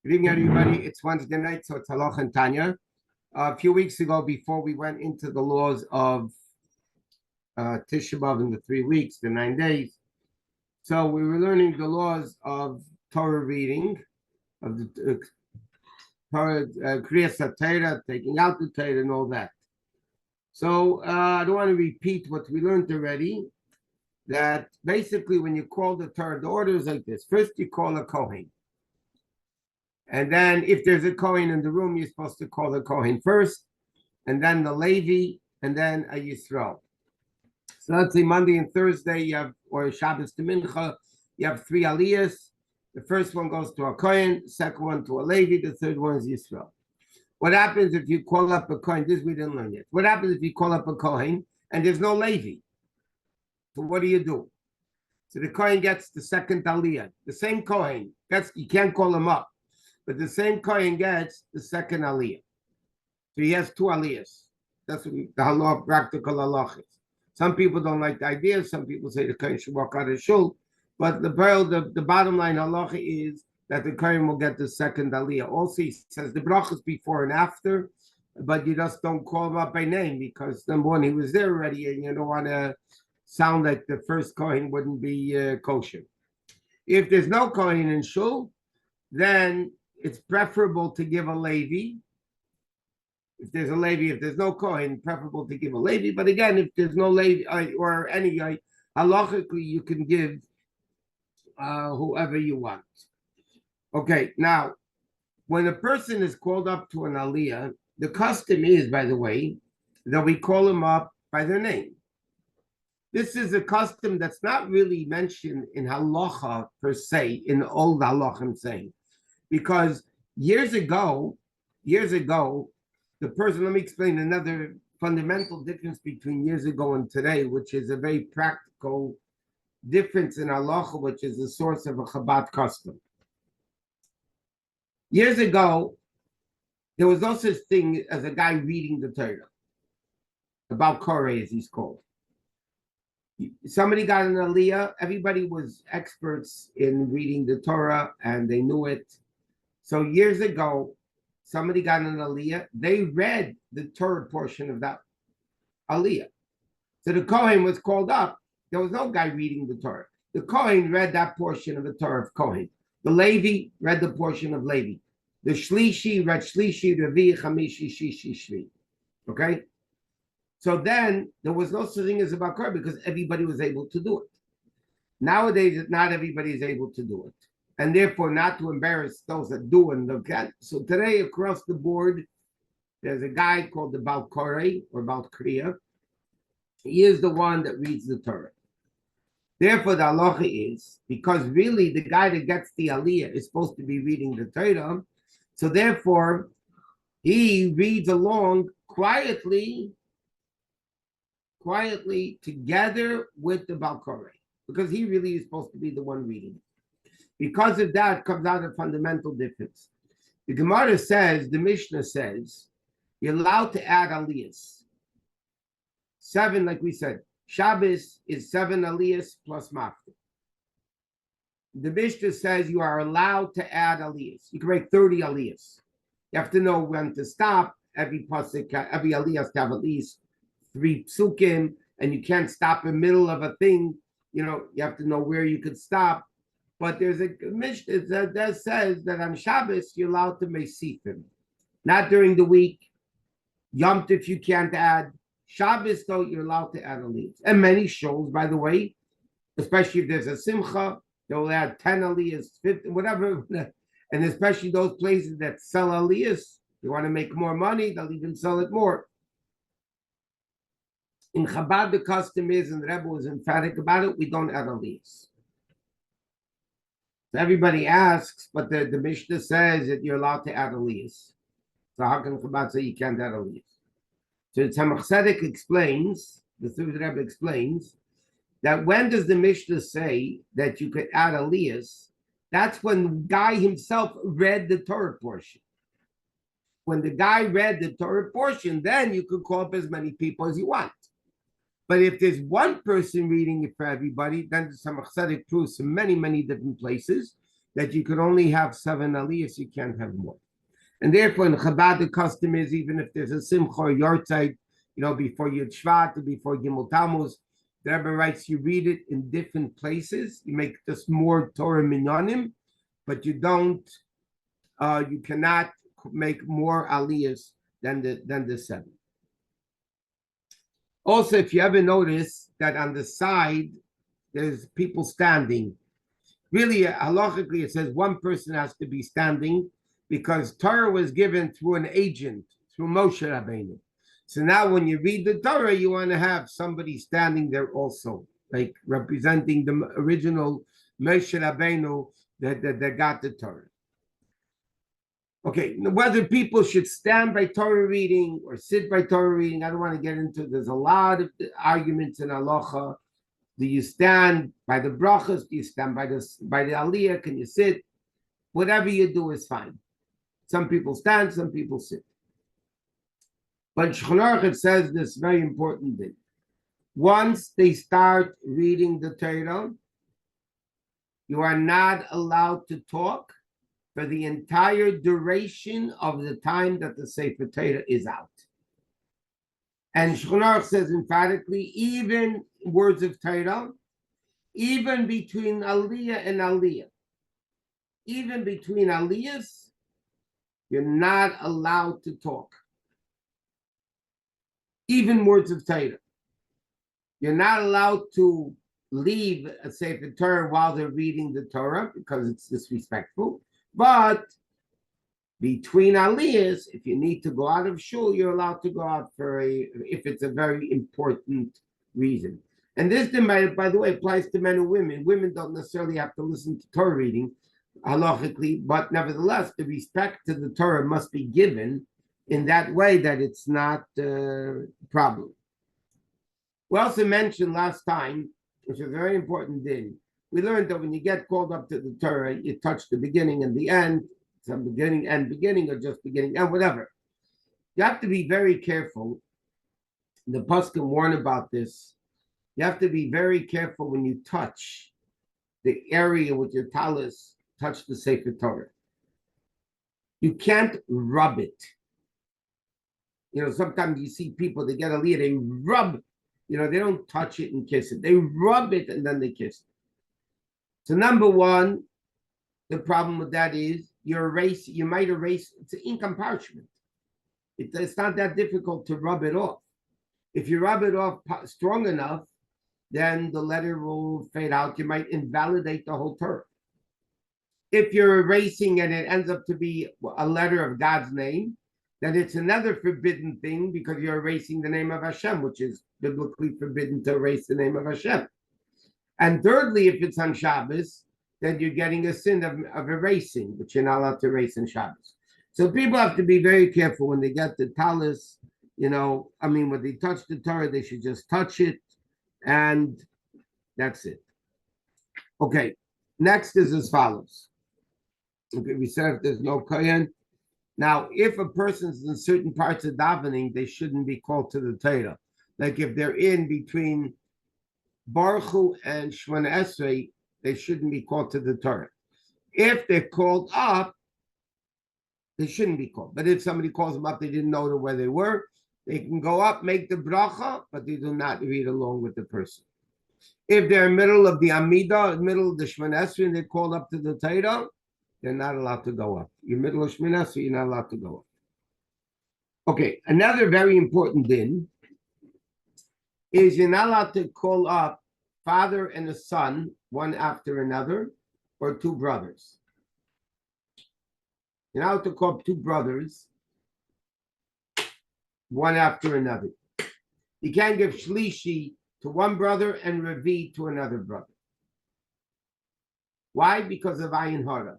Good evening, everybody. It's Wednesday night, so it's halacha and Tanya. A few weeks ago, before we went into the laws of Tisha B'Av in the 3 weeks, the 9 days, so we were learning the laws of Torah reading, of the Torah, Kriyas HaTorah, taking out the Torah and all that. So I don't want to repeat what we learned already, that basically when you call the Torah, the order is like this. First, you call a Kohen. And then if there's a Kohen in the room, you're supposed to call the Kohen first, and then the Levi, and then a Yisrael. So let's say Monday and Thursday, you have, or Shabbos to Mincha, you have 3 aliyahs. The first one goes to a Kohen, the second one to a Levi, the third one is Yisrael. What happens if you call up a Kohen? This we didn't learn yet. What happens if you call up a Kohen and there's no Levi? So what do? So the Kohen gets the second aliyah. The same Kohen, you can't call him up. But the same Kohen gets the second aliyah. So he has 2 aliyahs. That's what the halach, practical halachos. Some people don't like the idea. Some people say the Kohen should walk out of shul. But the bottom line halacha is that the Kohen will get the second aliyah. Also, he says the brachas before and after, but you just don't call him up by name because number one, he was there already, and you don't want to sound like the first Kohen wouldn't be kosher. If there's no Kohen in shul, then it's preferable to give a Levi. If there's a Levi, if there's no Kohen, preferable to give a Levi. But again, if there's no Levi or any, halachically, you can give whoever you want. Okay, now, when a person is called up to an aliyah, the custom is, by the way, that we call them up by their name. This is a custom that's not really mentioned in halacha per se, in the old halacha I'm saying. Because years ago, the person, let me explain another fundamental difference between years ago and today, which is a very practical difference in halacha, which is the source of a Chabad custom. Years ago, there was no such thing as a guy reading the Torah, about Korah as he's called. Somebody got an aliyah, everybody was experts in reading the Torah and they knew it. So years ago, somebody got an aliyah, they read the Torah portion of that aliyah. So the Kohen was called up. There was no guy reading the Torah. The Kohen read that portion of the Torah of Kohen. The Levi read the portion of Levi. The Shlishi read Shlishi, Revi, Chamishi, Shishi, Shvi. Okay? So then there was no such thing as a Bakar because everybody was able to do it. Nowadays, not everybody is able to do it. And therefore, not to embarrass those that do and look at. So today, across the board, there's a guy called the Baal Koreh or Baal Kriya. He is the one that reads the Torah. Therefore, the halacha is, because really the guy that gets the aliyah is supposed to be reading the Torah, so therefore, he reads along quietly together with the Baal Koreh, because he really is supposed to be the one reading it. Because of that comes out a fundamental difference. The Gemara says, the Mishnah says, you're allowed to add aliyahs. 7, like we said, Shabbos is 7 aliyahs plus mafta. The Mishnah says you are allowed to add aliyahs. You can make 30 aliyahs. You have to know when to stop. Every pasuk, every aliyah has to have at least 3 psukim, and you can't stop in the middle of a thing. You know, you have to know where you could stop. But there's a Mishnah that says that on Shabbos, you're allowed to make sifim. Not during the week. Yom Tov, you can't add. Shabbos, though, you're allowed to add aliyahs. And many shows, by the way, especially if there's a simcha, they'll add 10 aliyahs, 50, whatever. And especially those places that sell aliyahs, they want to make more money, they'll even sell it more. In Chabad, the custom is, and the Rebbe was emphatic about it, we don't add aliyahs. So everybody asks, but the Mishnah says that you're allowed to add aliyahs. So how can Chabad say you can't add aliyahs? So Tzemach Tzedek explains, the third Rebbe explains, that when does the Mishnah say that you could add aliyahs? That's when the guy himself read the Torah portion. When the guy read the Torah portion, then you could call up as many people as you want. But if there's one person reading it for everybody, then the Tzemach Tzedek proves in many, many different places that you could only have 7 aliyahs, you can't have more. And therefore, in Chabad, the custom is even if there's a simcha or yortzeit, before Yud Shvat or before Gimel Tammuz, the Rebbe writes you read it in different places. You make just more Torah minyanim, but you cannot make more aliyahs than the 7. Also, if you ever notice that on the side there's people standing, really halachically it says one person has to be standing because Torah was given through an agent, through Moshe Rabbeinu. So now when you read the Torah, you want to have somebody standing there also, like representing the original Moshe Rabbeinu that got the Torah. Okay, whether people should stand by Torah reading or sit by Torah reading, I don't want to get into it. There's a lot of arguments in halacha. Do you stand by the brachas? Do you stand by the aliyah? Can you sit? Whatever you do is fine. Some people stand, some people sit. But Shulchan Aruch says this very important thing. Once they start reading the Torah, you are not allowed to talk for the entire duration of the time that the Sefer Torah is out. And Shulchan Aruch says emphatically, even words of Torah, even between aliyah and aliyah, even between aliyahs, you're not allowed to talk. Even words of Torah. You're not allowed to leave a Sefer Torah while they're reading the Torah because it's disrespectful. But between aliyahs, if you need to go out of shul, you're allowed to go out if it's a very important reason. And this, by the way, applies to men and women. Women don't necessarily have to listen to Torah reading halachically, but nevertheless, the respect to the Torah must be given in that way that it's not a problem. We also mentioned last time, which is a very important thing, we learned that when you get called up to the Torah, you touch the beginning and the end, some beginning and beginning, or just beginning and whatever. You have to be very careful. The Poskim warn about this. You have to be very careful when you touch the area with your talus, touch the Sefer Torah. You can't rub it. Sometimes you see people, they get aliyah, they rub, they don't touch it and kiss it. They rub it and then they kiss it. So number one, the problem with that is you might erase, it's an ink on parchment. It's not that difficult to rub it off. If you rub it off strong enough, then the letter will fade out. You might invalidate the whole Torah. If you're erasing and it ends up to be a letter of God's name, then it's another forbidden thing because you're erasing the name of Hashem, which is biblically forbidden to erase the name of Hashem. And thirdly, if it's on Shabbos, then you're getting a sin of erasing, which you're not allowed to erase on Shabbos. So people have to be very careful when they get the talus, when they touch the Torah, they should just touch it, and that's it. Okay, next is as follows. Okay, we said if there's no kohen. Now, if a person's in certain parts of davening, they shouldn't be called to the Torah. Like if they're in between Baruch Hu and Shemona Esrei, they shouldn't be called to the Torah. If they're called up, they shouldn't be called. But if somebody calls them up, they didn't know where they were, they can go up, make the bracha, but they do not read along with the person. If they're in the middle of the Amidah, middle of the Shemona Esrei, and they're called up to the Torah, they're not allowed to go up. You're middle of Shemona Esrei, you're not allowed to go up. Okay, another very important din is you're not allowed to call up father and a son, one after another, or two brothers. You're not allowed to call up two brothers, one after another. You can't give shlishi to one brother and revi to another brother. Why? Because of ayin hara.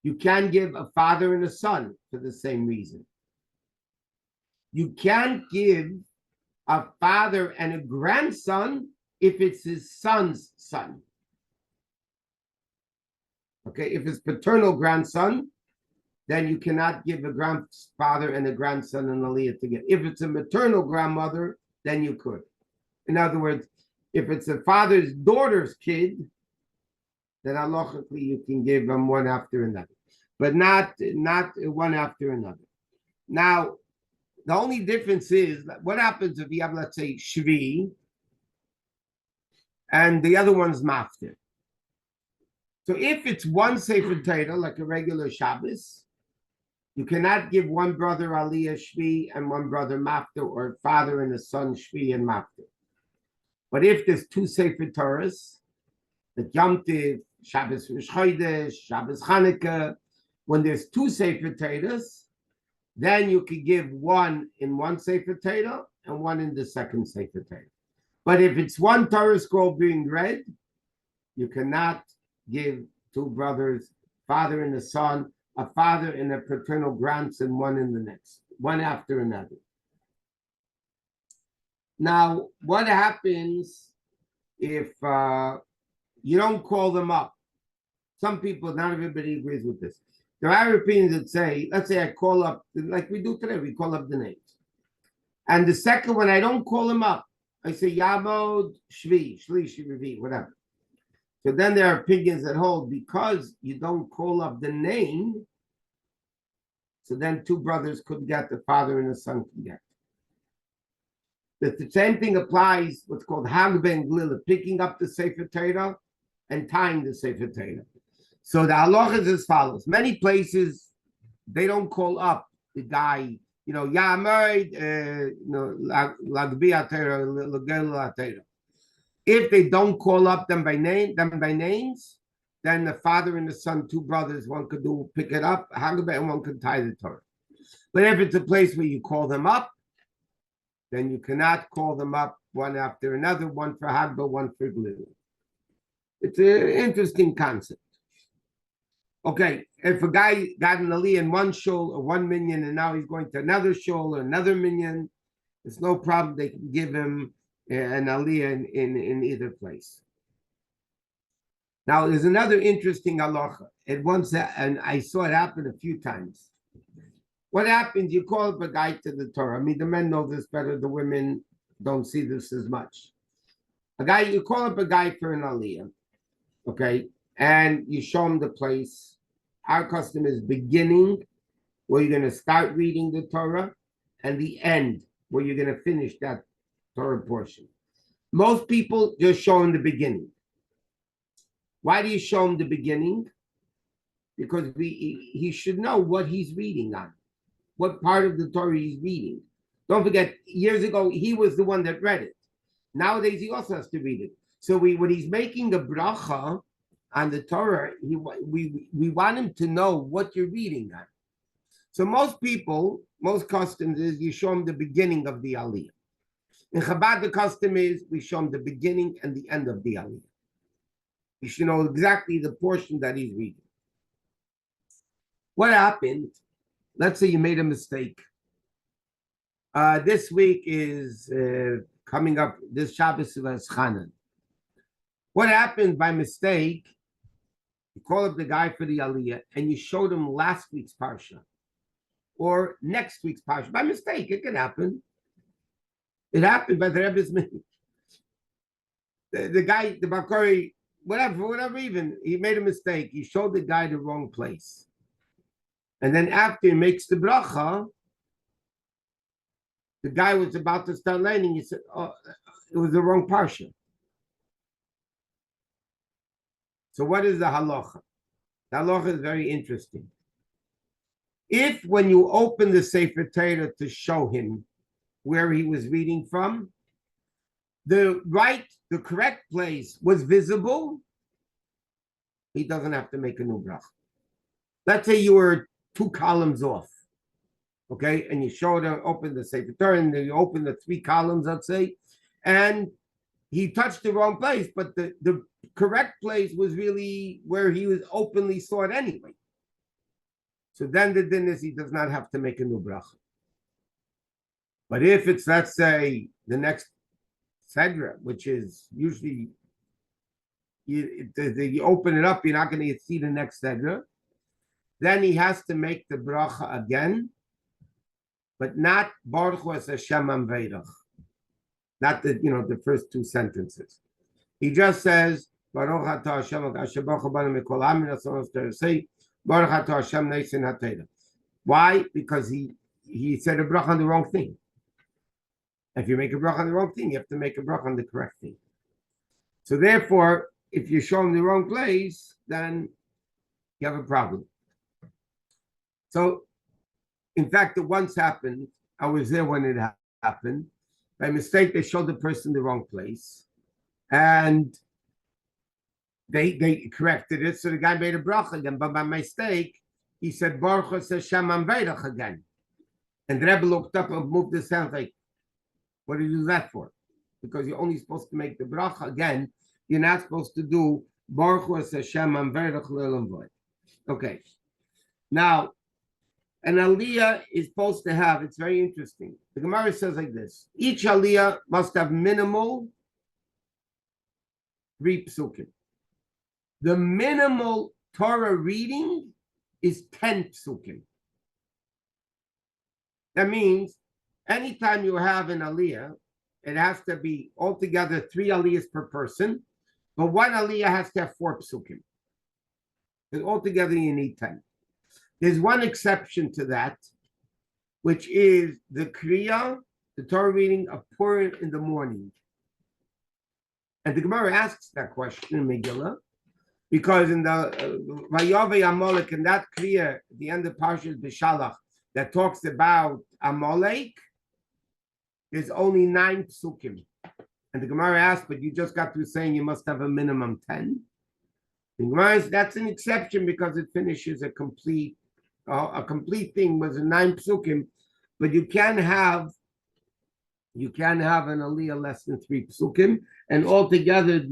You can give a father and a son for the same reason. You can't give a father and a grandson if it's his son's son. Okay, if it's paternal grandson, then you cannot give a grandfather and a grandson an aliyah together. If it's a maternal grandmother, then you could. In other words, if it's a father's daughter's kid, then halachically you can give them one after another, but not one after another. Now, the only difference is what happens if you have, let's say, Shvi, and the other one's Maftir. So if it's one Sefer Torah, like a regular Shabbos, you cannot give one brother Aliyah Shvi and one brother Maftir, or father and a son Shvi and Maftir. But if there's two Sefer Torahs, the Yom Tiv, Shabbos Rosh Chodesh, Shabbos Chanukah, when there's two Sefer Torahs, then you could give one in one Sefer Torah and one in the second Sefer Torah. But if it's one Torah scroll being read, you cannot give two brothers, father and a son, a father and a paternal grandson, one in the next, one after another. Now, what happens if you don't call them up? Some people, not everybody agrees with this. There are opinions that say, let's say I call up, like we do today, we call up the names. And the second one, I don't call them up. I say Yamod, Shvi, Shlishi, Revi, whatever. So then there are opinions that hold, because you don't call up the name, so then two brothers could get, the father and the son could get. The same thing applies, what's called Hagbe and Glila, picking up the Sefer Torah and tying the Sefer Torah. So the halacha is as follows. Many places, they don't call up the guy, Yamid, Lagbi Atera, Lagel Atera. If they don't call up them by names, then the father and the son, two brothers, one could pick it up, Hagbe, and one could tie the Torah. But if it's a place where you call them up, then you cannot call them up one after another, one for Hagba, one for Glila. It's an interesting concept. Okay, if a guy got an aliyah in one shul or 1 million, and now he's going to another shul or another million, it's no problem. They can give him an aliyah in either place. Now, there's another interesting halacha. And I saw it happen a few times. What happens? You call up a guy to the Torah. I mean, the men know this better. The women don't see this as much. You call up a guy for an aliyah, okay, and you show him the place. Our custom is beginning, where you're going to start reading the Torah, and the end, where you're going to finish that Torah portion. Most people just show him the beginning. Why do you show him the beginning? Because he should know what he's reading on, what part of the Torah he's reading. Don't forget, years ago, he was the one that read it. Nowadays, he also has to read it. So when he's making a bracha on the Torah, we want him to know what you're reading on. So most customs is you show him the beginning of the aliyah. In Chabad, the custom is we show him the beginning and the end of the aliyah. You should know exactly the portion that he's reading. What happened? Let's say you made a mistake. This week is coming up, this Shabbos is Chanan. What happened by mistake? You call up the guy for the aliyah and you showed him last week's parsha or next week's parsha. By mistake, it can happen. It happened by the Rebbe's minute. The guy, the Bakari, for whatever reason, he made a mistake. He showed the guy the wrong place. And then after he makes the bracha, the guy was about to start learning. He said, oh, it was the wrong parsha. So what is the halacha? The halacha is very interesting. If when you open the Sefer Torah to show him where he was reading from, the correct place was visible, he doesn't have to make a new bracha. Let's say you were 2 columns off, okay, and you open the Sefer Torah, and you open the 3 columns, let's say, and he touched the wrong place, but the correct place was really where he was openly saw it anyway. So then the din is he does not have to make a new bracha. But if it's, let's say, the next sedra, which is usually you open it up, you're not going to see the next sedra, then he has to make the bracha again, but not Baruch Hu es Hashem Amveirach, not the first 2 sentences. He just says Baruch atah Hashem asher baruch banu mikol ha'amim asonos teresei. Baruch atah Hashem neisin ha'teira. Why? Because he said a bracha on the wrong thing. If you make a bracha on the wrong thing, you have to make a bracha on the correct thing. So therefore, if you show him the wrong place, then you have a problem. So, in fact, it once happened. I was there when it happened. By mistake, they showed the person the wrong place, and they corrected it. So the guy made a bracha again, but by mistake, he said Baruch Hashem Amveirach again. And the Rebbe looked up and moved his hands like, what did you do that for? Because you're only supposed to make the bracha again. You're not supposed to do Baruch Hashem Amveirach Le'olam V'od. Okay. Now, an aliyah is supposed to have, it's very interesting. The Gemara says like this: each aliyah must have minimal 3 psukim. The minimal Torah reading is 10 psukim. That means anytime you have an aliyah, it has to be altogether 3 aliyahs per person, but one aliyah has to have 4 psukim. And altogether you need 10. There's one exception to that, which is the Kriya, the Torah reading of Purim in the morning. And the Gemara asks that question in Megillah, because in the Vayave Amalek, in that Kriya, at the end of Parshas B'Shalach, that talks about Amalek, there's only 9 psukim. And the Gemara asks, but you just got through saying you must have a minimum 10. The Gemara says that's an exception because it finishes a complete thing was a 9 psukim, but you can have an aliyah less than 3 psukim, and altogether,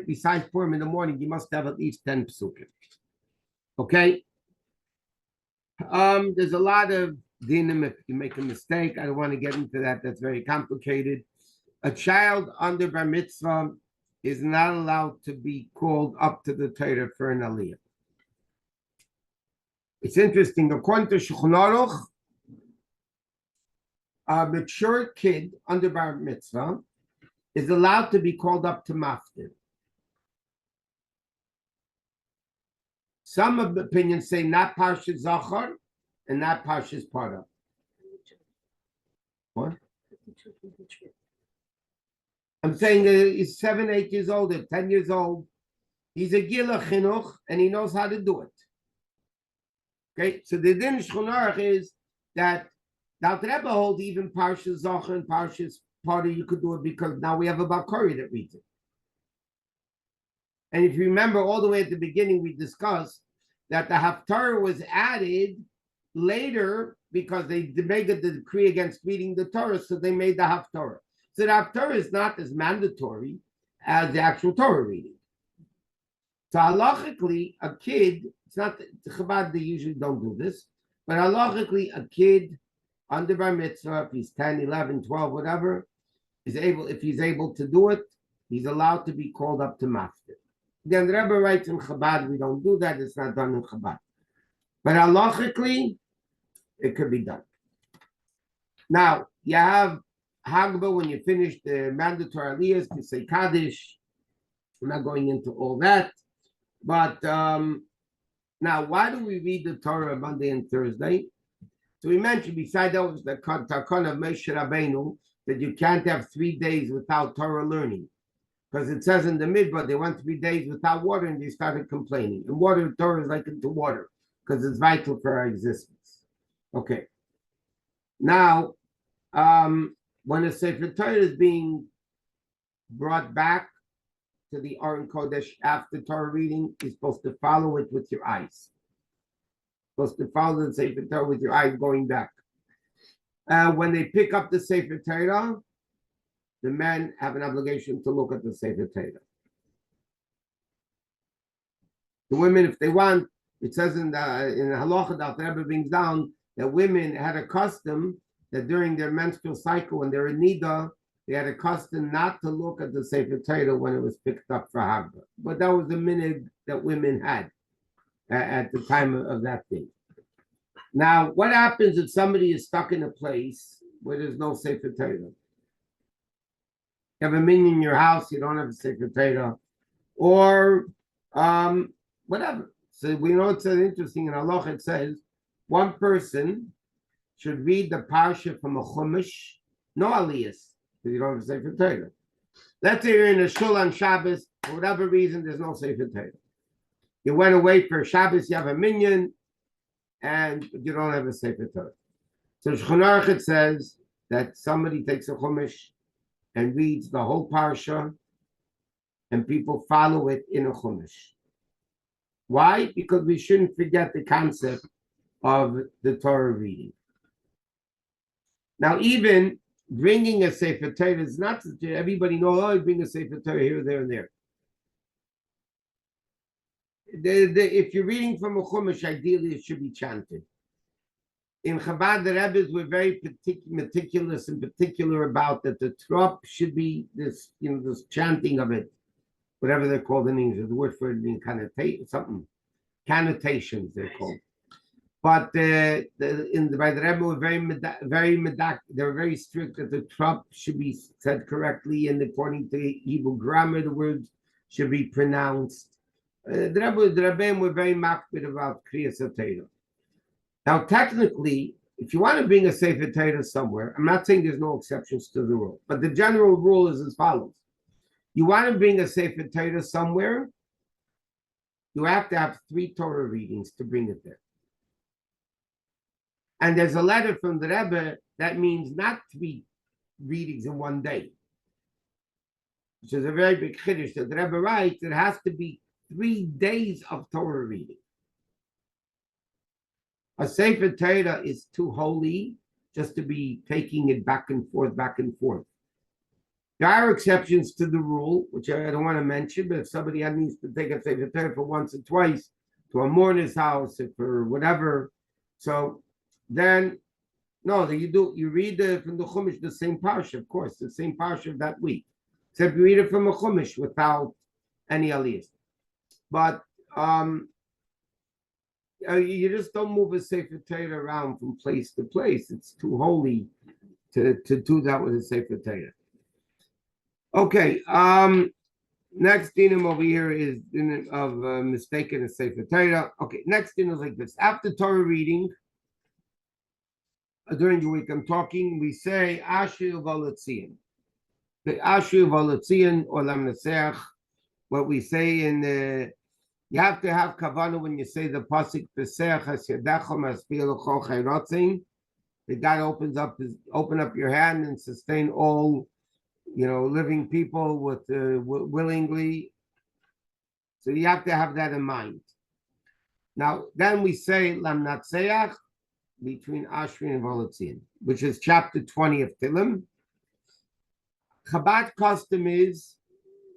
besides Purim in the morning, you must have at least 10 psukim. Okay. There's a lot of dinim if you make a mistake. I don't want to get into that. That's very complicated. A child under bar mitzvah is not allowed to be called up to the Torah for an aliyah. It's interesting. According to Shulchan Aruch, a mature kid under bar mitzvah is allowed to be called up to maftir. Some of the opinions say not Parshas Zachar and not Parshas Parah. What? I'm saying he's 7, 8 years old, or 10 years old. He's a gila chinuch, and he knows how to do it. Okay, so the din Shulchan Aruch is that now the Rebbe holds even Parshas Zachar and Parshas Parah you could do it because now we have a Bakari that reads it. And if you remember all the way at the beginning, we discussed that the Haftarah was added later because they made a decree against reading the Torah, so they made the Haftarah. So the Haftarah is not as mandatory as the actual Torah reading. So halachically, a kid, it's not the Chabad, they usually don't do this, but halachically, a kid under bar mitzvah, if he's 10, 11, 12, whatever, is able, if he's able to do it, he's allowed to be called up to maftir. Again, the Rebbe writes in Chabad, we don't do that, it's not done in Chabad. But halachically, it could be done. Now, you have Hagba when you finish the mandatory aliyahs, you say Kaddish. I'm not going into all that. But now, why do we read the Torah Monday and Thursday? So we mentioned, beside that was the Takon of Moshe Rabbeinu, that you can't have 3 days without Torah learning. Because it says in the Midbar, they went 3 days without water and they started complaining. And water, Torah is like into water, because it's vital for our existence. Okay. Now, when a Sefer Torah is being brought back to the Aron Kodesh after Torah reading, you're supposed to follow it with your eyes. Supposed to follow the Sefer Torah with your eyes going back. When they pick up the Sefer Torah, the men have an obligation to look at the Sefer Torah. The women, if they want, it says in the halacha that the Rebbe brings down that women had a custom that during their menstrual cycle, when they're in nida, they had a custom not to look at the Sefer Torah when it was picked up for Hagba. But that was the minhag that women had at the time of that thing. Now, what happens if somebody is stuck in a place where there's no Sefer Torah? You have a minyan in your house, you don't have a Sefer Torah. or whatever. So we know it's interesting in halacha. It says one person should read the parsha from a chumash, no aliyas, because you don't have a sefer Torah. Let's say you're in a shul on Shabbos, for whatever reason, there's no sefer Torah. You went away for Shabbos, you have a minyan, and you don't have a sefer Torah. So Shulchan Aruch it says that somebody takes a chumash and reads the whole parsha, and people follow it in a chumash. Why? Because we shouldn't forget the concept of the Torah reading. Now, even bringing a sefer Torah is not everybody knows. Oh, you bring a sefer Torah here, there, and there. If you're reading from a chumash, ideally it should be chanted. In Chabad, the Rebbes were very meticulous and particular about that the trop should be this, this chanting of it, whatever they're called in English. The word for it being connotations they're called. But by the Rebbe were they were very strict that the trop should be said correctly, and according to Hebrew grammar, the words should be pronounced. The Rebbe were very makbid about Kriyas HaTorah. Now, technically, if you want to bring a Sefer Torah somewhere, I'm not saying there's no exceptions to the rule, but the general rule is as follows. You want to bring a Sefer Torah somewhere, you have to have 3 Torah readings to bring it there. And there's a letter from the Rebbe that means not 3 readings in one day, which is a very big chiddush. So the Rebbe writes it has to be 3 days of Torah reading. A Sefer Torah is too holy just to be taking it back and forth, back and forth. There are exceptions to the rule, which I don't want to mention, but if somebody needs to take a Sefer Torah for once or twice to a mourner's house, or for whatever, so then, no, you read from the Chumash, the same parsha, of course, the same parsha of that week, except you read it from a Chumash without any aliyahs. But you just don't move a Sefer Torah around from place to place. It's too holy to do that with a Sefer Torah. Okay, next dinim over here is dinim of mistaken a Sefer Torah. Okay, next dinim is like this. After Torah reading, during the week I'm talking, we say Ashir V'Latzion. The Ashir V'Latzion or Lam Naseach, what we say in the you have to have kavanah when you say the pasuk Pesach Hasyadecha Maspil L'Chol Chayrotzin. The God open up your hand and sustain all, living people with willingly. So you have to have that in mind. Now, then we say Lam Natseach between Ashri and V'Latzion, which is chapter 20 of Tehillim. Chabad custom is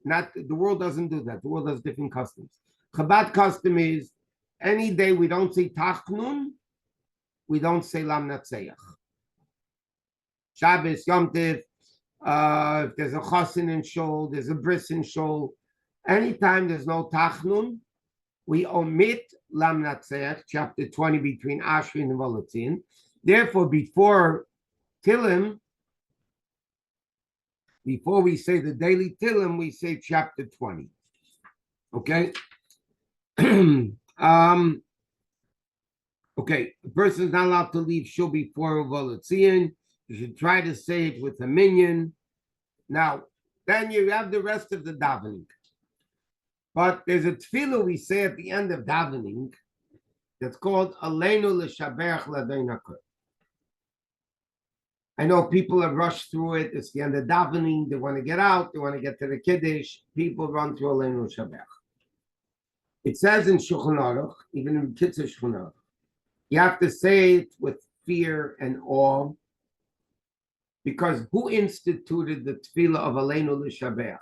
not the world doesn't do that. The world has different customs. Chabad custom is any day we don't say Tachnun, we don't say Lam Natseach. Shabbos, Yom Tov, if there's a Chosin in Shul, there's a Bris in Shul, anytime there's no Tachnun, we omit Lam Natseach, chapter 20, between Ashri and V'Latzion. Therefore, before Tehillim, before we say the daily Tehillim, we say chapter 20. Okay? Okay, a person is not allowed to leave shul before V'Latzion. You should try to say it with a minyan. Now, then you have the rest of the davening. But there's a tefillah we say at the end of davening that's called Aleinu L'Shaberach L'Adon HaKol. I know people have rushed through it. It's the end of davening. They want to get out. They want to get to the Kiddush. People run through Aleinu L'Shaberach. It says in Shulchan Aruch, even in Kitzur Shulchan Aruch, you have to say it with fear and awe, because who instituted the tefillah of Aleinu L'Shaberach?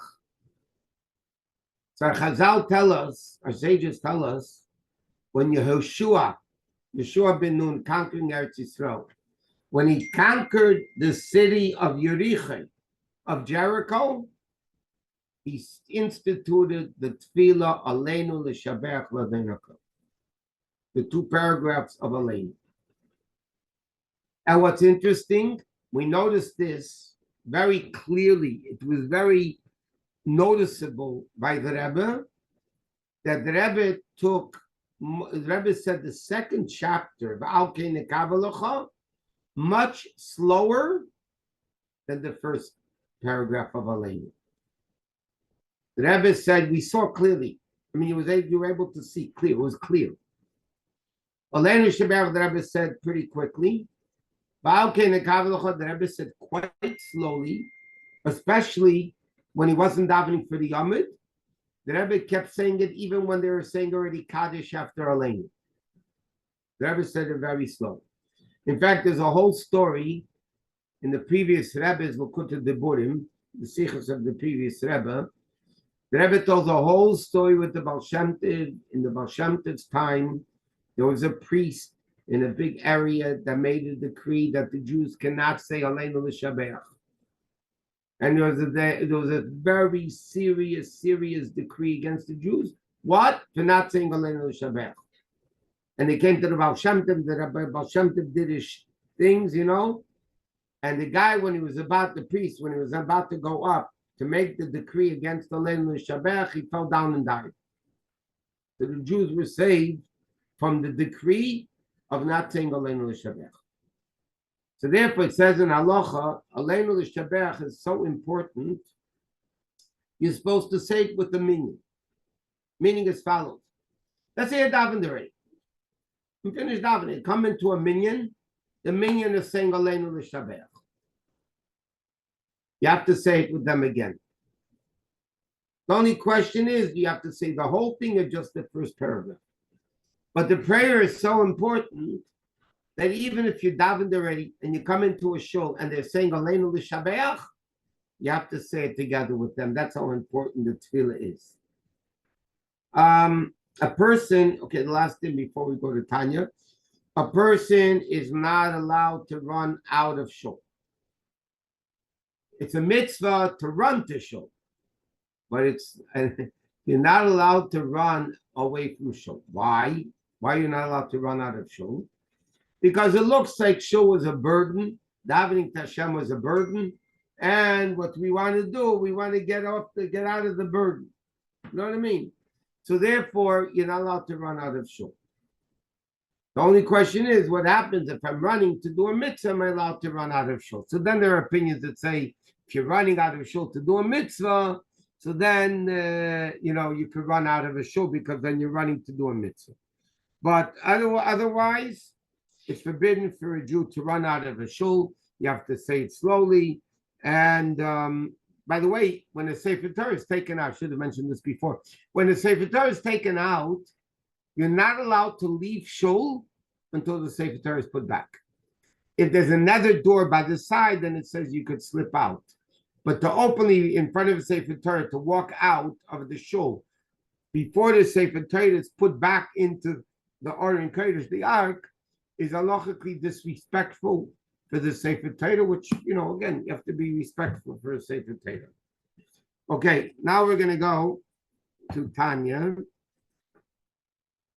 So our Chazal tell us, our sages tell us, when Yeshua ben Nun conquering Eretz Yisrael, when he conquered the city of Yericho, of Jericho, he instituted the tefillah Aleinu L'Shaberach L'Adon HaKol, the 2 paragraphs of Aleinu. And what's interesting, we noticed this very clearly. It was very noticeable by the Rebbe that the Rebbe said the second chapter of much slower than the first paragraph of Aleinu. The Rebbe said we saw clearly. I mean, you were able to see clear. It was clear. Aleinu Shabbat, the Rebbe said pretty quickly. The Rebbe said quite slowly, especially when he wasn't davening for the Yamid. The Rebbe kept saying it even when they were saying already Kaddish after Aleinu. The Rebbe said it very slow. In fact, there's a whole story in the previous Rebbe's L'Kutei Diburim, the Sichos of the previous Rebbe. The Rebbe tells a whole story with the Baal Shem Tov. In the Baal Shem Tov's time, there was a priest in a big area that made a decree that the Jews cannot say Aleinu L'Shabeach. And there was a very serious decree against the Jews. What? For not saying Aleinu L'Shabeach. And they came to the Baal Shem Tov. The Baal Shem Tov did his things, And the guy, when he was about to go up to make the decree against Aleinu L'Shabeach, he fell down and died. So the Jews were saved from the decree of not saying Aleinu L'Shabeach. So therefore it says in halacha, Aleinu L'Shabeach is so important, you're supposed to say it with the meaning. Meaning as follows. Let's say a daven already. You finish davening, come into a minyan, the minyan is saying Aleinu L'Shabeach. You have to say it with them again. The only question is, do you have to say the whole thing or just the first paragraph? But the prayer is so important that even if you davened already and you come into a shul and they're saying Aleinu L'Shabeach, you have to say it together with them. That's how important the tefillah is. A person, the last thing before we go to Tanya, a person is not allowed to run out of shul. It's a mitzvah to run to shul, but you're not allowed to run away from shul. Why? Why are you not allowed to run out of shul? Because it looks like shul was a burden, davening to Hashem was a burden, and what we want to do, we want to get out of the burden. You know what I mean? So therefore, you're not allowed to run out of shul. The only question is, what happens if I'm running to do a mitzvah? Am I allowed to run out of shul? So then there are opinions that say, if you're running out of shul to do a mitzvah, so then you could run out of a shul because then you're running to do a mitzvah. But otherwise, it's forbidden for a Jew to run out of a shul. You have to say it slowly. And by the way, when the Sefer Torah is taken out, I should have mentioned this before. When the Sefer Torah is taken out, you're not allowed to leave shul until the Sefer Torah is put back. If there's another door by the side, then it says you could slip out. But to openly in front of the Sefer Torah, to walk out of the shul before the Sefer Torah is put back into the Aron Kodesh, the Ark, is halachically disrespectful for the Sefer Torah, which, again, you have to be respectful for a Sefer Torah. Okay, now we're going to go to Tanya.